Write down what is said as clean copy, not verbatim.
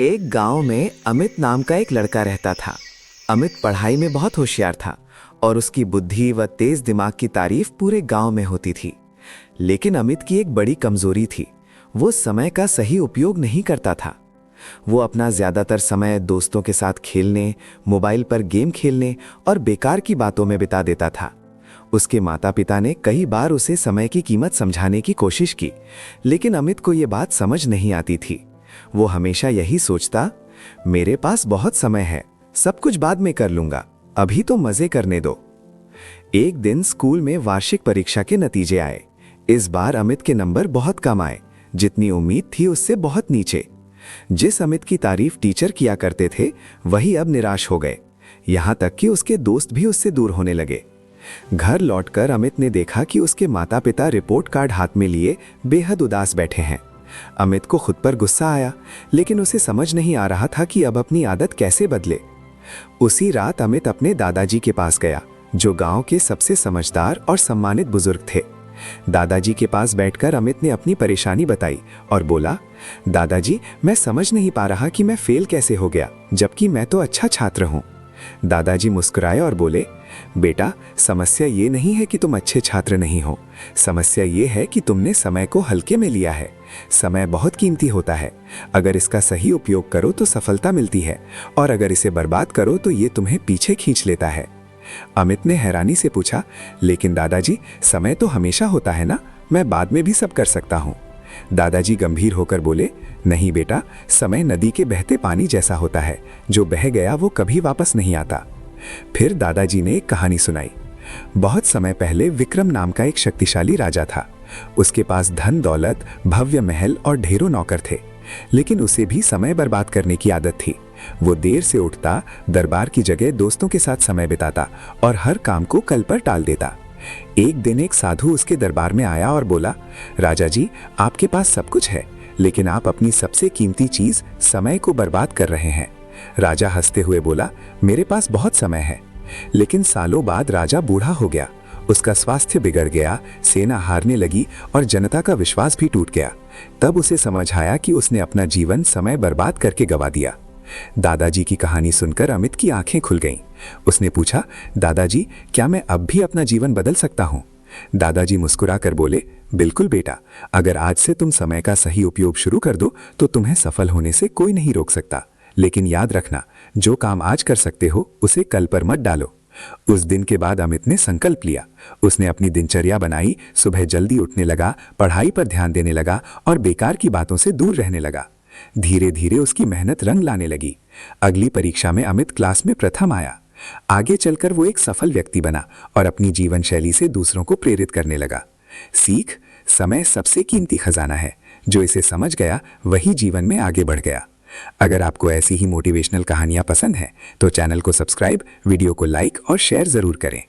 एक गांव में अमित नाम का एक लड़का रहता था। अमित पढ़ाई में बहुत होशियार था और उसकी बुद्धि व तेज दिमाग की तारीफ पूरे गांव में होती थी। लेकिन अमित की एक बड़ी कमजोरी थी, वो समय का सही उपयोग नहीं करता था। वो अपना ज्यादातर समय दोस्तों के साथ खेलने, मोबाइल पर गेम खेलने और बेकार की बातों में बिता देता था। उसके माता पिता ने कई बार उसे समय की कीमत समझाने की कोशिश की, लेकिन अमित को ये बात समझ नहीं आती थी। वो हमेशा यही सोचता, मेरे पास बहुत समय है, सब कुछ बाद में कर लूंगा, अभी तो मजे करने दो। एक दिन स्कूल में वार्षिक परीक्षा के नतीजे आए। इस बार अमित के नंबर बहुत कम आए, जितनी उम्मीद थी उससे बहुत नीचे। जिस अमित की तारीफ टीचर किया करते थे, वही अब निराश हो गए। यहां तक कि उसके दोस्त भी उससे दूर होने लगे। घर लौटकर अमित ने देखा कि उसके माता पिता रिपोर्ट कार्ड हाथ में लिए बेहद उदास बैठे हैं। अमित को खुद पर गुस्सा आया, लेकिन उसे समझ नहीं आ रहा था कि अब अपनी आदत कैसे बदले। उसी रात अमित अपने दादाजी के पास गया, जो गांव के सबसे समझदार और सम्मानित बुजुर्ग थे। दादाजी के पास बैठकर अमित ने अपनी परेशानी बताई और बोला, दादाजी, मैं समझ नहीं पा रहा कि मैं फेल कैसे हो गया, जबकि मैं तो अच्छा छात्र हूं। दादाजी मुस्कुराए और बोले, बेटा, समस्या ये नहीं है कि तुम अच्छे छात्र नहीं हो, समस्या ये है कि तुमने समय को हल्के में लिया है। समय बहुत कीमती होता है, अगर इसका सही उपयोग करो तो सफलता मिलती है, और अगर इसे बर्बाद करो तो ये तुम्हें पीछे खींच लेता है। अमित ने हैरानी से पूछा, लेकिन दादाजी, समय तो हमेशा होता है ना, मैं बाद में भी सब कर सकता हूँ। दादाजी गंभीर होकर बोले, नहीं बेटा, समय नदी के बहते पानी जैसा होता है, जो बह गया वो कभी वापस नहीं आता। फिर दादाजी ने एक कहानी सुनाई। बहुत समय पहले विक्रम नाम का एक शक्तिशाली राजा था। उसके पास धन दौलत, भव्य महल और ढेरों नौकर थे, लेकिन उसे भी समय बर्बाद करने की आदत थी। वो देर से उठता, दरबार की जगह दोस्तों के साथ समय बिताता और हर काम को कल पर टाल देता। एक दिन एक साधु उसके दरबार में आया और बोला, राजा जी, आपके पास सब कुछ है, लेकिन आप अपनी सबसे कीमती चीज समय को बर्बाद कर रहे हैं। राजा हंसते हुए बोला, मेरे पास बहुत समय है। लेकिन सालों बाद राजा बूढ़ा हो गया, उसका स्वास्थ्य बिगड़ गया, सेना हारने लगी और जनता का विश्वास भी टूट गया। तब उसे समझ आया कि उसने अपना जीवन समय बर्बाद करके गवा दिया। दादाजी की कहानी सुनकर अमित की आंखें खुल गईं। उसने पूछा, दादाजी, क्या मैं अब भी अपना जीवन बदल सकता हूँ? दादाजी मुस्कुराकर बोले, बिल्कुल बेटा, अगर आज से तुम समय का सही उपयोग शुरू कर दो तो तुम्हें सफल होने से कोई नहीं रोक सकता। लेकिन याद रखना, जो काम आज कर सकते हो उसे कल पर मत डालो। उस दिन के बाद अमित ने संकल्प लिया। उसने अपनी दिनचर्या बनाई, सुबह जल्दी उठने लगा, पढ़ाई पर ध्यान देने लगा और बेकार की बातों से दूर रहने लगा। धीरे धीरे उसकी मेहनत रंग लाने लगी। अगली परीक्षा में अमित क्लास में प्रथम आया। आगे चलकर वो एक सफल व्यक्ति बना और अपनी जीवन शैली से दूसरों को प्रेरित करने लगा। सीख, समय सबसे कीमती खजाना है, जो इसे समझ गया वही जीवन में आगे बढ़ गया। अगर आपको ऐसी ही मोटिवेशनल कहानियां पसंद हैं तो चैनल को सब्सक्राइब, वीडियो को लाइक और शेयर जरूर करें।